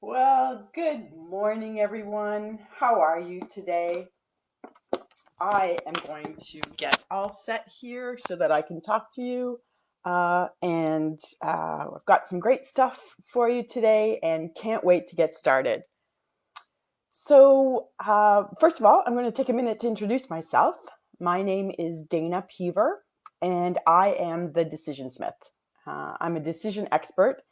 Well, good morning, everyone. How are you today? I am going to get all set here so that I can talk to you. And I've got some great stuff for you today and can't wait to get started. First of all, I'm going to take a minute to introduce myself. My name is Dana Peaver, and I am the Decision Smith. I'm a decision expert.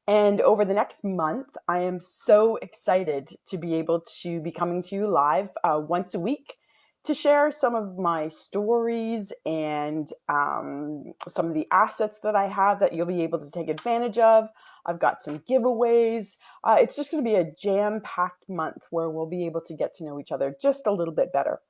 And over the next month, I am so excited to be able to be coming to you live once a week to share some of my stories and some of the assets that I have that you'll be able to take advantage of. I've got some giveaways. It's just going to be a jam-packed month where we'll be able to get to know each other just a little bit better.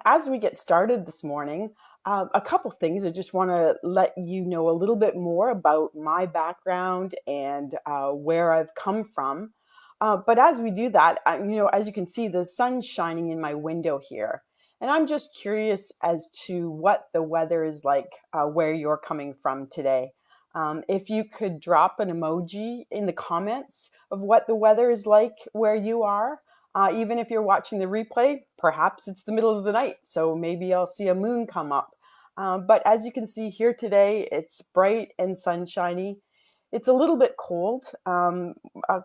As we get started this morning, a couple things. I just want to let you know a little bit more about my background and where I've come from. But as we do that, as you can see, the sun's shining in my window here. And I'm just curious as to what the weather is like where you're coming from today. If you could drop an emoji in the comments of what the weather is like where you are. Even if you're watching the replay, perhaps it's the middle of the night, so maybe I'll see a moon come up. But as you can see here today, it's bright and sunshiny. It's a little bit cold,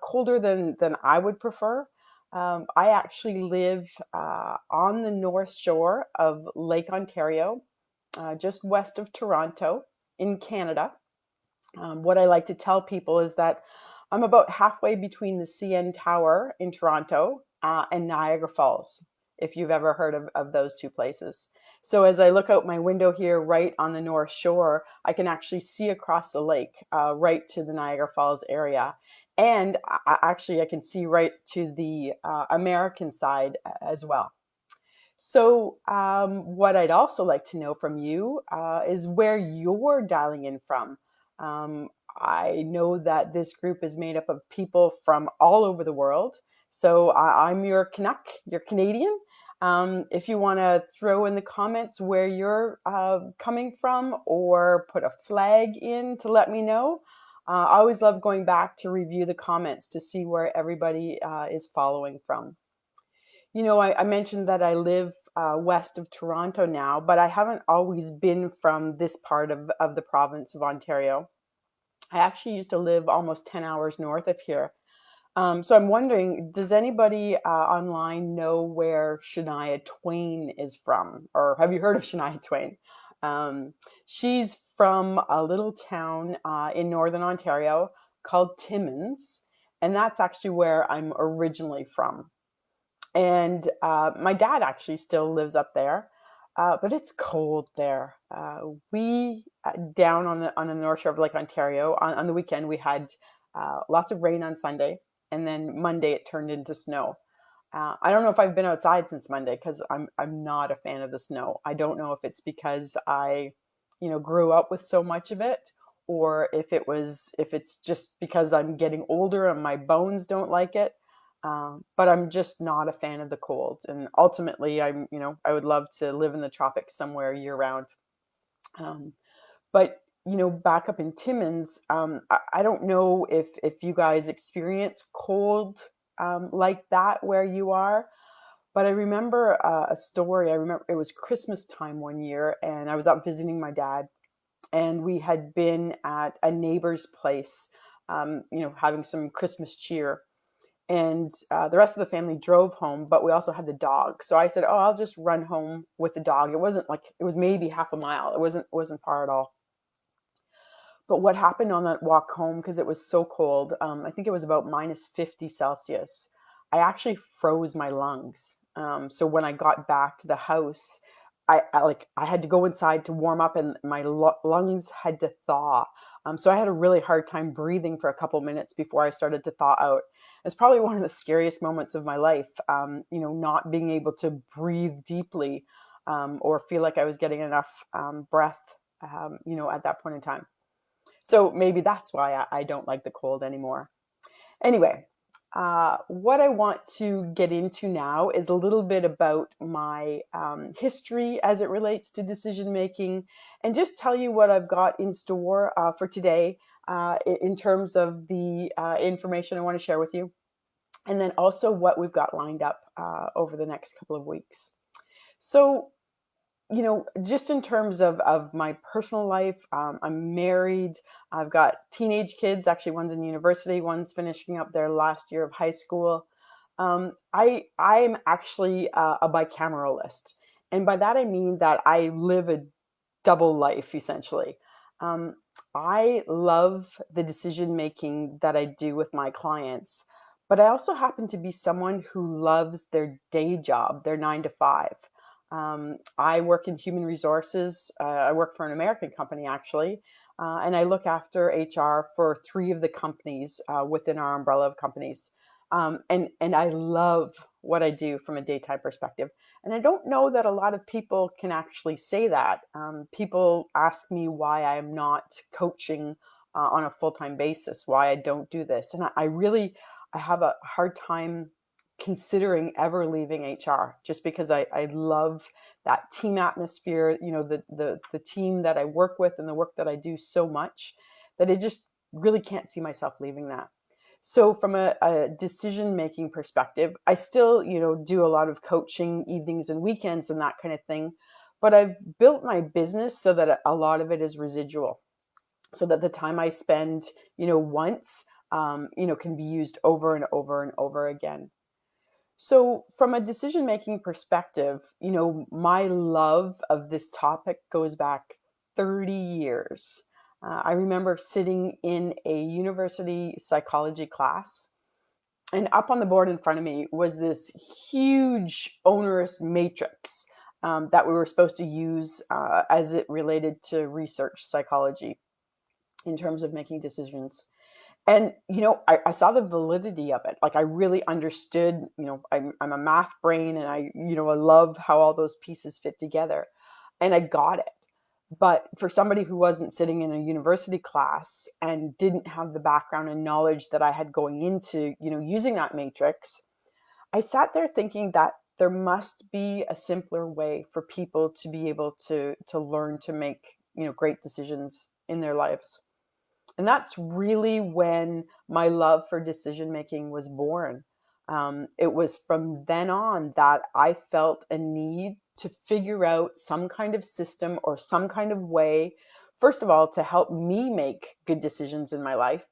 colder than I would prefer. I actually live on the north shore of Lake Ontario, just west of Toronto in Canada. What I like to tell people is that I'm about halfway between the CN Tower in Toronto and Niagara Falls, if you've ever heard of those two places. So as I look out my window here right on the North Shore, I can actually see across the lake right to the Niagara Falls area. And I can see right to the American side as well. So what I'd also like to know from you is where you're dialing in from. I know that this group is made up of people from all over the world. So I'm your Canuck, you're Canadian. If you want to throw in the comments where you're coming from or put a flag in to let me know. I always love going back to review the comments to see where everybody is following from. I mentioned that I live west of Toronto now, but I haven't always been from this part of the province of Ontario. I actually used to live almost 10 hours north of here. So I'm wondering, does anybody online know where Shania Twain is from? Or have you heard of Shania Twain? She's from a little town in northern Ontario called Timmins, and that's actually where I'm originally from. And my dad actually still lives up there, but it's cold there. We down on the north shore of Lake Ontario on the weekend we had lots of rain on Sunday, and then Monday it turned into snow. I don't know if I've been outside since Monday because I'm not a fan of the snow. I don't know if it's because I grew up with so much of it, or if it's just because I'm getting older and my bones don't like it. But I'm just not a fan of the cold. And ultimately, I would love to live in the tropics somewhere year round. But back up in Timmins, I don't know if you guys experience cold like that where you are. But I remember a story. I remember it was Christmas time one year, and I was up visiting my dad, and we had been at a neighbor's place, having some Christmas cheer. And the rest of the family drove home, but we also had the dog. So I said, "Oh, I'll just run home with the dog." It wasn't like it was maybe half a mile. It wasn't far at all. But what happened on that walk home, because it was so cold, I think it was about minus 50 Celsius. I actually froze my lungs. So when I got back to the house, I had to go inside to warm up, and my lungs had to thaw. So I had a really hard time breathing for a couple minutes before I started to thaw out. It's probably one of the scariest moments of my life, not being able to breathe deeply or feel like I was getting enough breath, at that point in time. So maybe that's why I don't like the cold anymore. Anyway, what I want to get into now is a little bit about my history as it relates to decision making, and just tell you what I've got in store for today. in terms of the information I want to share with you, and then also what we've got lined up over the next couple of weeks. So, just in terms of my personal life, I'm married. I've got teenage kids. Actually, one's in university, one's finishing up their last year of high school. I'm actually a bicameralist, and by that I mean that I live a double life essentially. Um, I love the decision making that I do with my clients, but I also happen to be someone who loves their day job, their 9 to 5. I work in human resources. I work for an American company actually, and I look after HR for 3 of the companies within our umbrella of companies. And I love what I do from a daytime perspective. And I don't know that a lot of people can actually say that. People ask me why I'm not coaching on a full-time basis, why I don't do this. And I have a hard time considering ever leaving HR just because I love that team atmosphere, the team that I work with and the work that I do so much that I just really can't see myself leaving that. So from a decision-making perspective, I still, do a lot of coaching evenings and weekends and that kind of thing. But I've built my business so that a lot of it is residual, so that the time I spend, once, can be used over and over and over again. So from a decision-making perspective, my love of this topic goes back 30 years. I remember sitting in a university psychology class, and up on the board in front of me was this huge, onerous matrix that we were supposed to use as it related to research psychology in terms of making decisions. And, I saw the validity of it. Like I really understood, I'm a math brain and I love how all those pieces fit together. And I got it. But for somebody who wasn't sitting in a university class and didn't have the background and knowledge that I had going into, using that matrix, I sat there thinking that there must be a simpler way for people to be able to learn to make, great decisions in their lives. And that's really when my love for decision making was born. It was from then on that I felt a need to figure out some kind of system or some kind of way, first of all, to help me make good decisions in my life,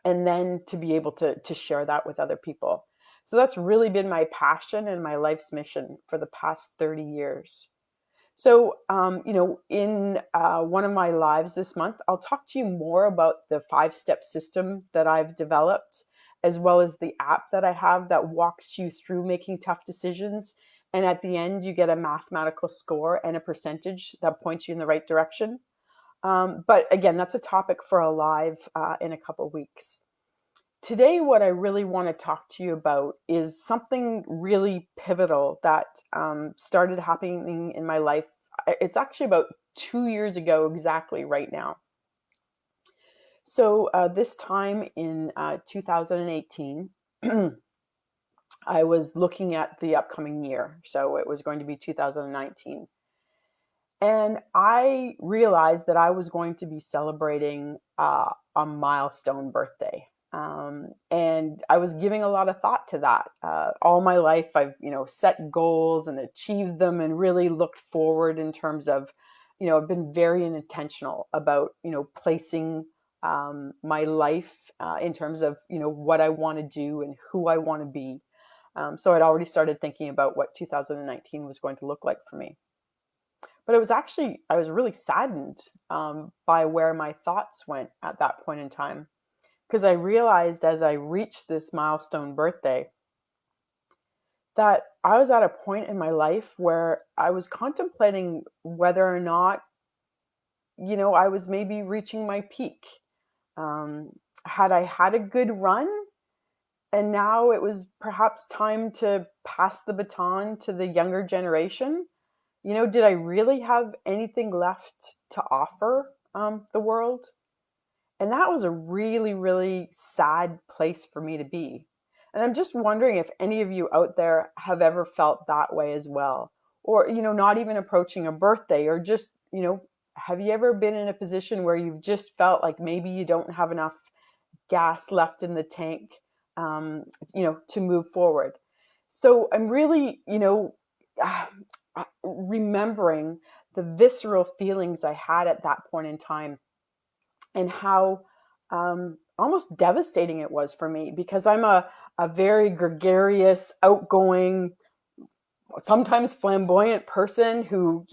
and then to be able to share that with other people. So that's really been my passion and my life's mission for the past 30 years. So, in one of my lives this month, I'll talk to you more about the 5-step system that I've developed, as well as the app that I have that walks you through making tough decisions. And at the end, you get a mathematical score and a percentage that points you in the right direction. But again, that's a topic for a live in a couple of weeks. Today, what I really want to talk to you about is something really pivotal that started happening in my life. It's actually about 2 years ago, exactly right now. So, this time in 2018, I was looking at the upcoming year. So, it was going to be 2019. And I realized that I was going to be celebrating a milestone birthday. And I was giving a lot of thought to that. All my life, I've, set goals and achieved them and really looked forward in terms of, I've been very intentional about, placing my life in terms of, what I want to do and who I want to be. So I'd already started thinking about what 2019 was going to look like for me. But I was really saddened by where my thoughts went at that point in time. Because I realized as I reached this milestone birthday that I was at a point in my life where I was contemplating whether or not, I was maybe reaching my peak. Had I had a good run? And now it was perhaps time to pass the baton to the younger generation. Did I really have anything left to offer the world? And that was a really, really sad place for me to be. And I'm just wondering if any of you out there have ever felt that way as well. Or, not even approaching a birthday or just, Have you ever been in a position where you've just felt like maybe you don't have enough gas left in the tank, to move forward? So I'm really, remembering the visceral feelings I had at that point in time, and how almost devastating it was for me, because I'm a very gregarious, outgoing, sometimes flamboyant person who,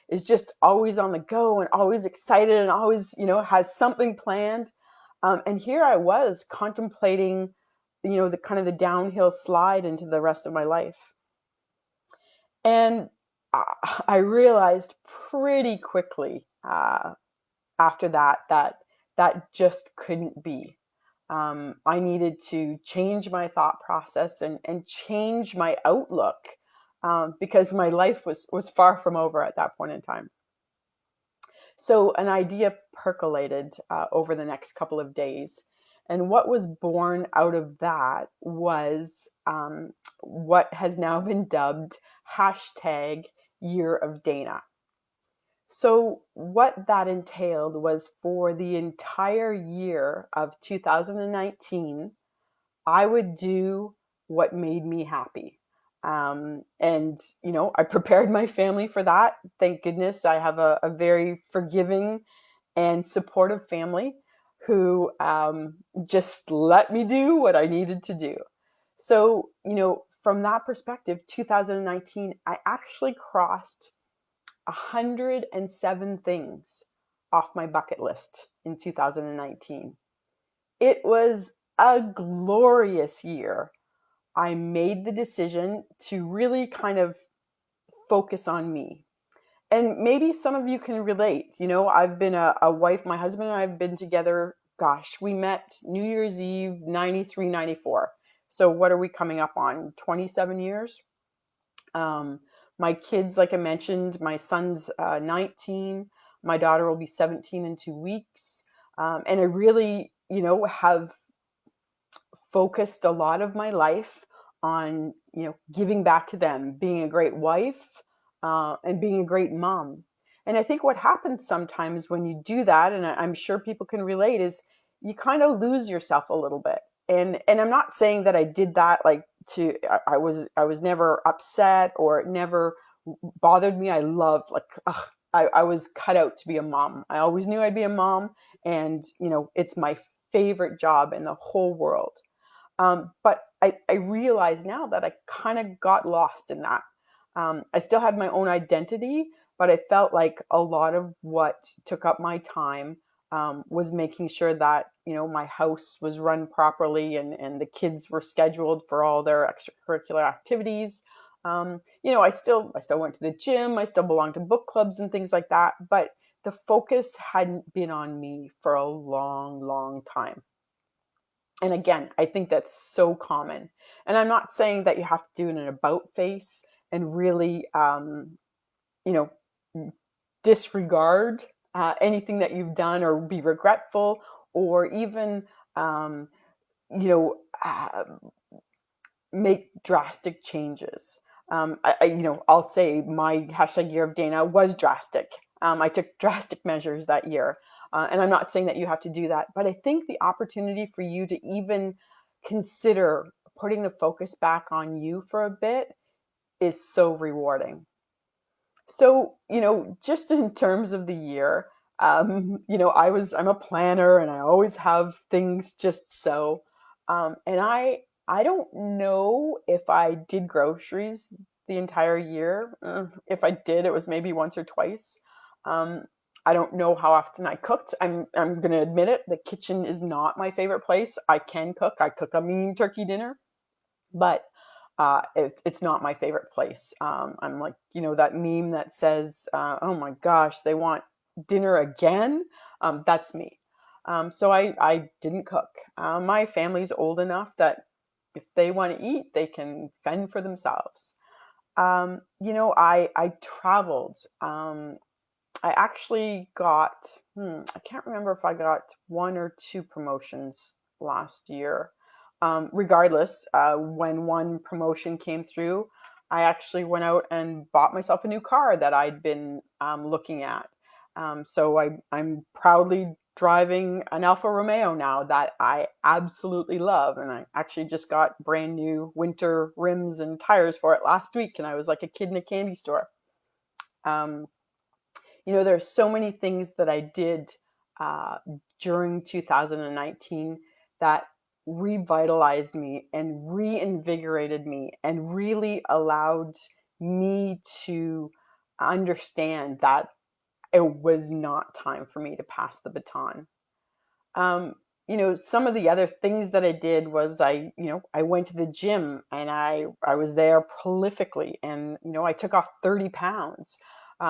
is just always on the go and always excited and always, has something planned. And here I was contemplating, the kind of the downhill slide into the rest of my life. And I realized pretty quickly, after that just couldn't be. I needed to change my thought process and change my outlook, because my life was far from over at that point in time. So an idea percolated over the next couple of days. And what was born out of that was what has now been dubbed hashtag Year of Dana. So, what that entailed was, for the entire year of 2019, I would do what made me happy. And, I prepared my family for that. Thank goodness I have a very forgiving and supportive family who just let me do what I needed to do. So, from that perspective, 2019, I actually crossed 107 things off my bucket list in 2019. It was a glorious year. I made the decision to really kind of focus on me. And maybe some of you can relate. I've been a wife, my husband and I have been together, gosh, we met New Year's Eve, 93, 94. So what are we coming up on? 27 years? My kids, like I mentioned, my son's 19, my daughter will be 17 in 2 weeks. And I really, have focused a lot of my life on, giving back to them, being a great wife, and being a great mom. And I think what happens sometimes when you do that, and I'm sure people can relate, is you kind of lose yourself a little bit. And I'm not saying that I did that like to I was never upset, or it never bothered me. I loved, like, I was cut out to be a mom. I always knew I'd be a mom, and it's my favorite job in the whole world. But I realize now that I kind of got lost in that. I still had my own identity, but I felt like a lot of what took up my time was making sure that, my house was run properly, and the kids were scheduled for all their extracurricular activities. I still went to the gym. I still belonged to book clubs and things like that. But the focus hadn't been on me for a long, long time. And again, I think that's so common. And I'm not saying that you have to do it in an about face and really, you know, disregard anything that you've done, or be regretful, or even, um, you know, uh, make drastic changes. I'll say my hashtag Year of Dana was drastic. I took drastic measures that year. And I'm not saying that you have to do that, but I think the opportunity for you to even consider putting the focus back on you for a bit is so rewarding. So, just in terms of the year, I'm a planner, and I always have things just so. And I don't know if I did groceries the entire year. If I did, it was maybe once or twice. Um, I don't know how often I cooked. I'm gonna admit it. The kitchen is not my favorite place. I can cook. I cook a mean turkey dinner, but it's not my favorite place. I'm like, that meme that says, "Oh my gosh, they want dinner again." That's me. So I didn't cook. My family's old enough that if they want to eat, they can fend for themselves. I traveled. I actually got, I can't remember if I got one or two promotions last year. Regardless, when one promotion came through, I actually went out and bought myself a new car that I'd been looking at. So I'm proudly driving an Alfa Romeo now that I absolutely love. And I actually just got brand new winter rims and tires for it last week. And I was like a kid in a candy store. Um, there's so many things that I did uh, during 2019 that revitalized me and reinvigorated me and really allowed me to understand that it was not time for me to pass the baton. Um, some of the other things that I did was I went to the gym and I was there prolifically, and I took off 30 pounds,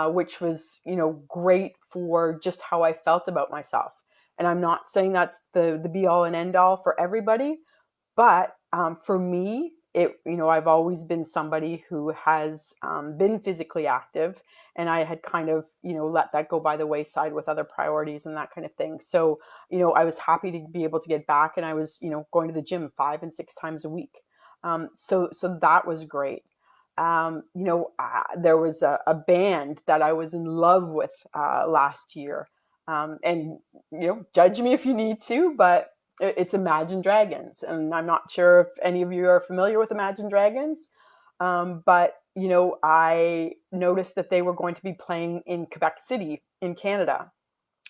which was great for just how I felt about myself. And I'm not saying that's the be all and end all for everybody, but for me, I've always been somebody who has been physically active, and I had kind of, let that go by the wayside with other priorities and that kind of thing. So, I was happy to be able to get back, and I was, going to the gym 5 and 6 times a week. So that was great. There was a band that I was in love with last year, and judge me if you need to, but it's Imagine Dragons, and I'm not sure if any of you are familiar with Imagine Dragons, but I noticed that they were going to be playing in Quebec City in Canada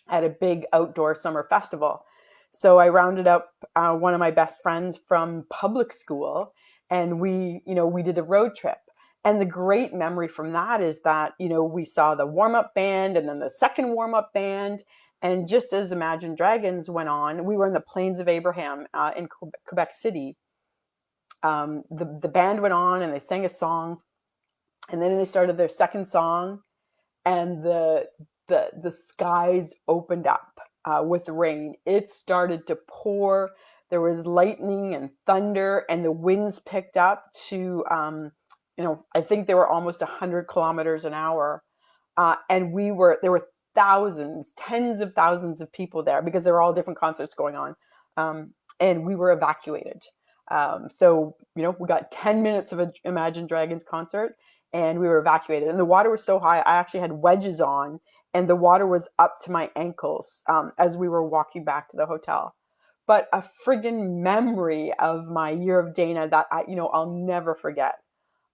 at a big outdoor summer festival. So I rounded up one of my best friends from public school, and we did a road trip. And the great memory from that is that, we saw the warm-up band and then the second warm-up band. And just as Imagine Dragons went on, we were in the Plains of Abraham in Quebec City. The band went on and they sang a song, and then they started their second song, and the skies opened up with rain. It started to pour. There was lightning and thunder, and the winds picked up to, I think they were almost 100 kilometers an hour. And there were thousands, tens of thousands of people there because there were all different concerts going on. And we were evacuated. So, we got 10 minutes of an Imagine Dragons concert, and we were evacuated. And the water was so high, I actually had wedges on, and the water was up to my ankles as we were walking back to the hotel. But a friggin' memory of my year of Dana that I'll never forget.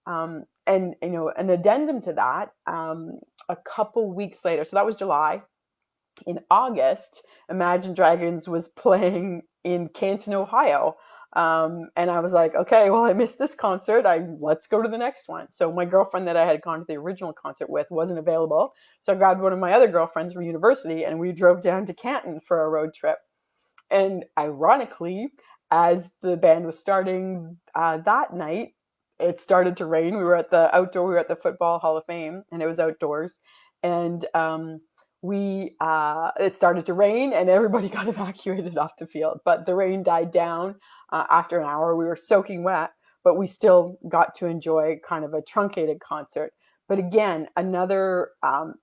And an addendum to that, a couple weeks later, so that was July. In August, Imagine Dragons was playing in Canton, Ohio. And I was like, okay, well, I missed this concert. Let's go to the next one. So my girlfriend that I had gone to the original concert with wasn't available. So I grabbed one of my other girlfriends from university, and we drove down to Canton for a road trip. And ironically, as the band was starting that night, it started to rain. We were at the Football Hall of Fame, and it was outdoors. And it started to rain, and everybody got evacuated off the field. But the rain died down after an hour. We were soaking wet, but we still got to enjoy kind of a truncated concert. But again, another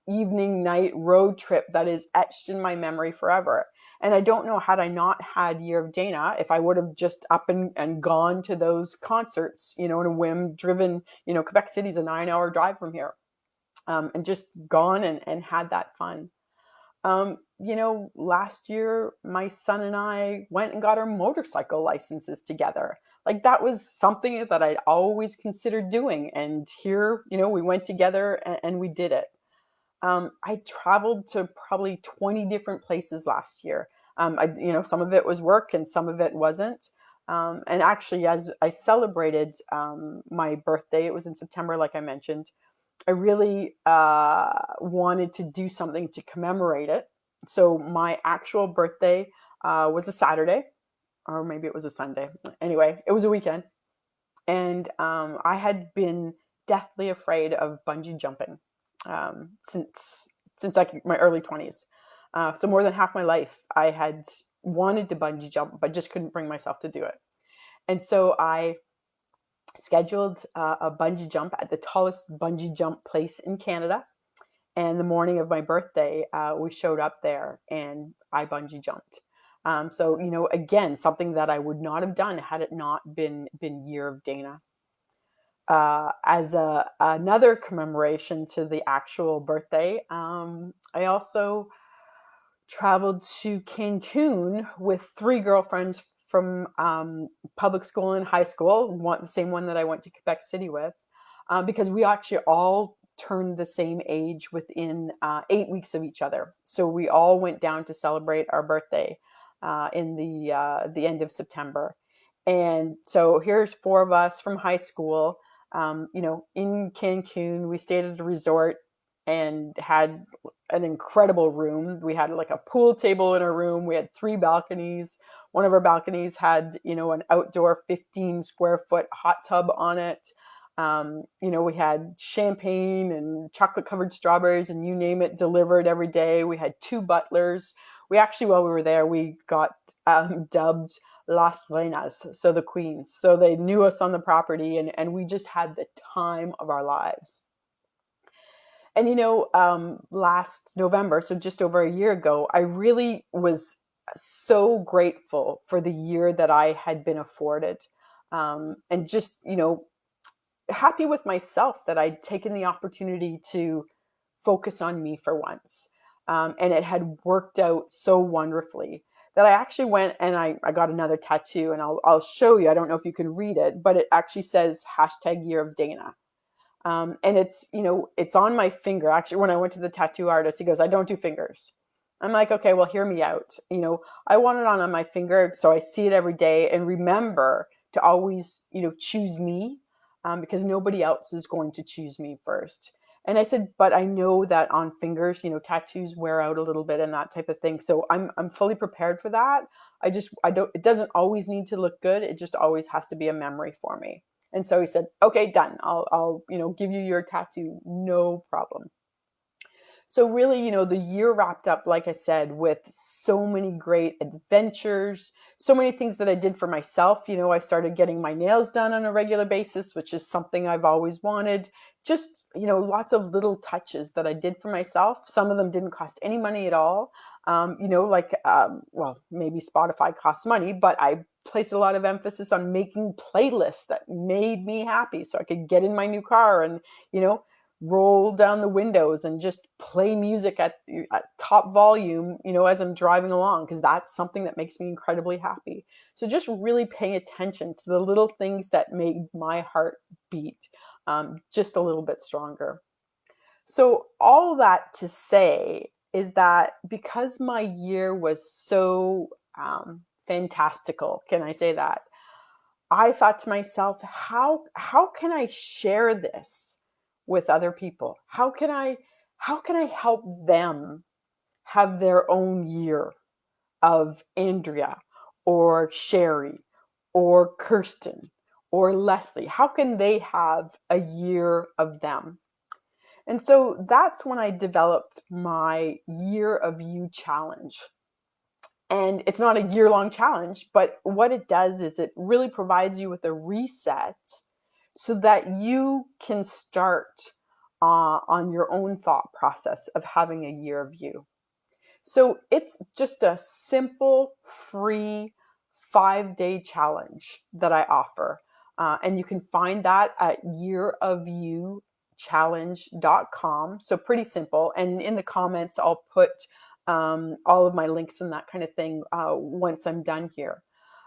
evening night road trip that is etched in my memory forever. And I don't know, had I not had Year of Dana, if I would have just up and gone to those concerts, in a whim, driven, Quebec City's a 9-hour drive from here, and just gone and had that fun. Last year, my son and I went and got our motorcycle licenses together. Like, that was something that I'd always considered doing. And here, we went together and we did it. I traveled to probably 20 different places last year. Some of it was work and some of it wasn't. And actually, as I celebrated my birthday, it was in September, like I mentioned, I really wanted to do something to commemorate it. So my actual birthday was a Saturday, or maybe it was a Sunday. Anyway, it was a weekend. And I had been deathly afraid of bungee jumping since my early 20s. So more than half my life, I had wanted to bungee jump, but just couldn't bring myself to do it. And so I scheduled a bungee jump at the tallest bungee jump place in Canada. And the morning of my birthday, we showed up there and I bungee jumped. So, again, something that I would not have done had it not been Year of Dana. as another commemoration to the actual birthday, I also traveled to Cancun with three girlfriends from public school and high school, the same one that I went to Quebec City with, because we actually all turned the same age within 8 weeks of each other. So we all went down to celebrate our birthday in the end of September. And so here's four of us from high school, in Cancun. We stayed at a resort and had an incredible room. We had like a pool table in our room. We had three balconies. One of our balconies had, an outdoor 15 square foot hot tub on it. We had champagne and chocolate covered strawberries and you name it delivered every day. We had two butlers. We actually, while we were there, we got dubbed Las Reinas, so the queens. So they knew us on the property, and we just had the time of our lives. And last November, so just over a year ago, I really was so grateful for the year that I had been afforded, and just happy with myself that I'd taken the opportunity to focus on me for once, and it had worked out so wonderfully that I actually went and I got another tattoo, and I'll show you. I don't know if you can read it, but it actually says #Year of Dana. And it's on my finger. Actually, when I went to the tattoo artist, he goes, "I don't do fingers." I'm like, okay, well, hear me out. I want it on my finger so I see it every day and remember to always, choose me, because nobody else is going to choose me first. And I said, but I know that on fingers, tattoos wear out a little bit and that type of thing. So I'm fully prepared for that. I don't, it doesn't always need to look good. It just always has to be a memory for me. And so he said, okay, done. I'll give you your tattoo. No problem. So really, the year wrapped up, like I said, with so many great adventures, so many things that I did for myself. I started getting my nails done on a regular basis, which is something I've always wanted. Just, lots of little touches that I did for myself. Some of them didn't cost any money at all. Well, maybe Spotify costs money, but I placed a lot of emphasis on making playlists that made me happy so I could get in my new car and, roll down the windows and just play music at top volume, as I'm driving along, because that's something that makes me incredibly happy. So just really paying attention to the little things that made my heart beat just a little bit stronger. So all that to say is that because my year was so fantastical, can I say that? I thought to myself, how can I share this with other people? How can I help them have their own year of Andrea or Sherry or Kirsten or Leslie? How can they have a year of them? And so that's when I developed my Year of You challenge. And it's not a year-long challenge, but what it does is it really provides you with a reset so that you can start on your own thought process of having a year of you. So it's just a simple, free 5-day challenge that I offer. And you can find that at yearofyouchallenge.com. So pretty simple. And in the comments, I'll put all of my links and that kind of thing once I'm done here.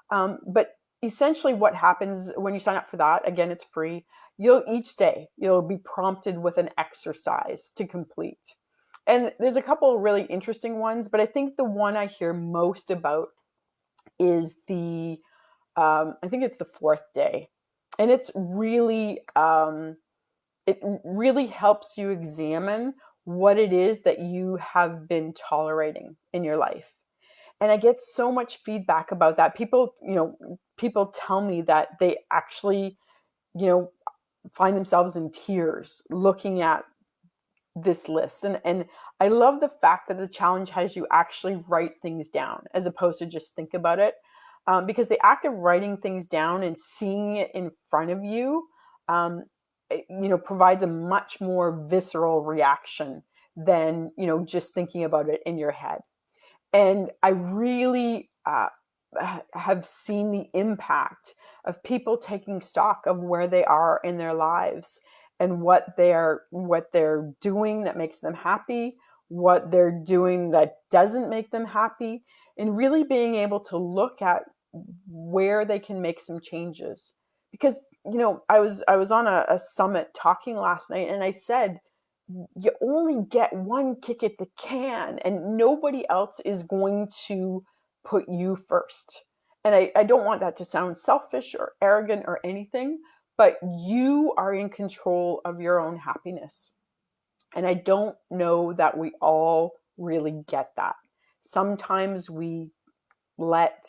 But essentially what happens when you sign up for that, again, it's free. Each day you'll be prompted with an exercise to complete. And there's a couple of really interesting ones, but I think the one I hear most about is I think it's the 4th day. And it's really, it really helps you examine what it is that you have been tolerating in your life. And I get so much feedback about that. People tell me that they actually, find themselves in tears looking at this list. And I love the fact that the challenge has you actually write things down as opposed to just think about it. Because the act of writing things down and seeing it in front of you, provides a much more visceral reaction than, just thinking about it in your head. And I really have seen the impact of people taking stock of where they are in their lives and what they're doing that makes them happy, what they're doing that doesn't make them happy, and really being able to look at where they can make some changes. Because I was on a summit talking last night, and I said, you only get one kick at the can, and nobody else is going to put you first. And I don't want that to sound selfish or arrogant or anything, but you are in control of your own happiness. And I don't know that we all really get that. Sometimes we let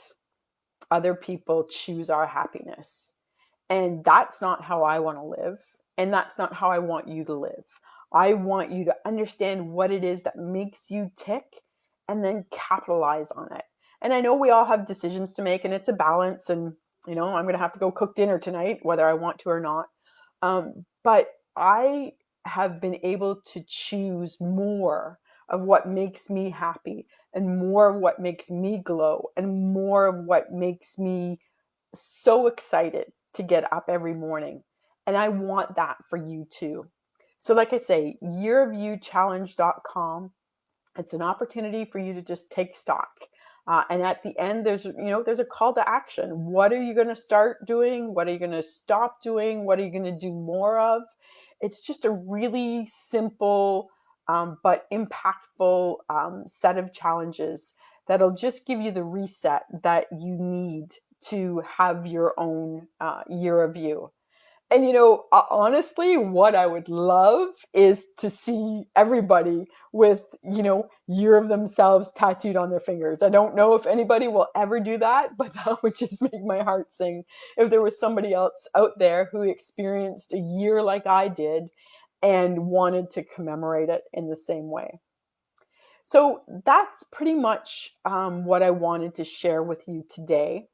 other people choose our happiness. And that's not how I want to live. And that's not how I want you to live. I want you to understand what it is that makes you tick and then capitalize on it. And I know we all have decisions to make, and it's a balance. And, I'm going to have to go cook dinner tonight, whether I want to or not. But I have been able to choose more of what makes me happy, and more of what makes me glow, and more of what makes me so excited to get up every morning. And I want that for you too. So, like I say, yearofyouchallenge.com. It's an opportunity for you to just take stock. And at the end, there's a call to action. What are you going to start doing? What are you going to stop doing? What are you going to do more of? It's just a really simple but impactful set of challenges that'll just give you the reset that you need to have your own year of you. And honestly, what I would love is to see everybody with, year of themselves tattooed on their fingers. I don't know if anybody will ever do that, but that would just make my heart sing if there was somebody else out there who experienced a year like I did and wanted to commemorate it in the same way. So that's pretty much what I wanted to share with you today.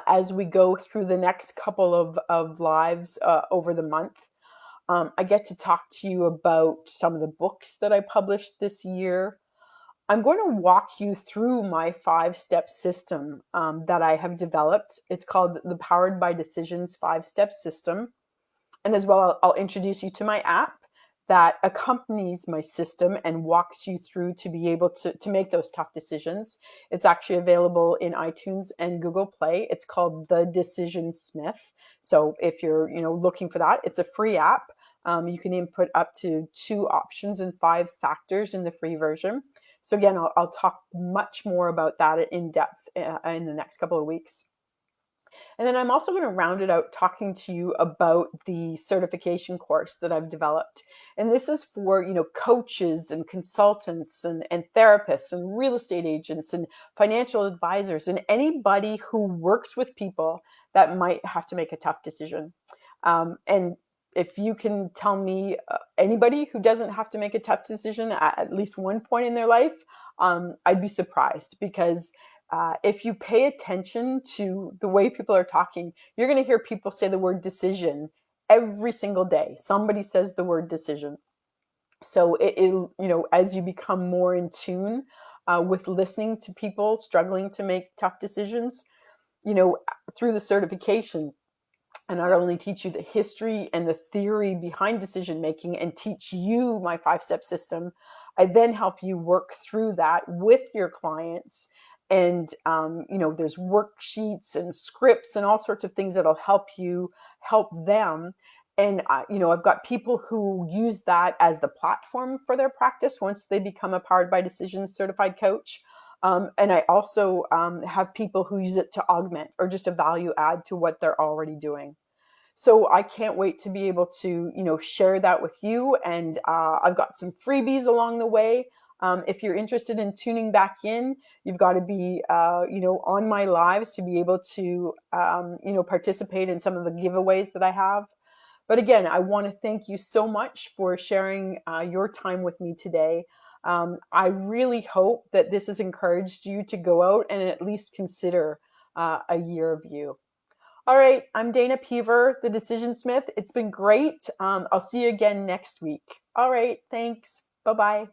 As we go through the next couple of lives over the month, I get to talk to you about some of the books that I published this year. I'm going to walk you through my 5-step system that I have developed. It's called the Powered by Decisions 5-step system. And as well, I'll introduce you to my app that accompanies my system and walks you through to be able to make those tough decisions. It's actually available in iTunes and Google Play. It's called The Decision Smith. So if you're looking for that, it's a free app. You can input up to 2 options and 5 factors in the free version. So again, I'll talk much more about that in depth in the next couple of weeks. And then I'm also going to round it out talking to you about the certification course that I've developed. And this is for, coaches and consultants and therapists and real estate agents and financial advisors and anybody who works with people that might have to make a tough decision. And if you can tell me anybody who doesn't have to make a tough decision at least one point in their life, I'd be surprised, because if you pay attention to the way people are talking, you're going to hear people say the word decision every single day. Somebody says the word decision. So as you become more in tune with listening to people struggling to make tough decisions, through the certification, and not only teach you the history and the theory behind decision making and teach you my 5-step system, I then help you work through that with your clients. And, there's worksheets and scripts and all sorts of things that'll help you help them. And, I've got people who use that as the platform for their practice once they become a Powered by Decisions certified coach. And I also have people who use it to augment or just a value add to what they're already doing. So I can't wait to be able to, share that with you. And I've got some freebies along the way. If you're interested in tuning back in, you've got to be, on my lives to be able to, participate in some of the giveaways that I have. But again, I want to thank you so much for sharing your time with me today. I really hope that this has encouraged you to go out and at least consider a year of you. All right, I'm Dana Peaver, the Decision Smith. It's been great. I'll see you again next week. All right, thanks. Bye-bye.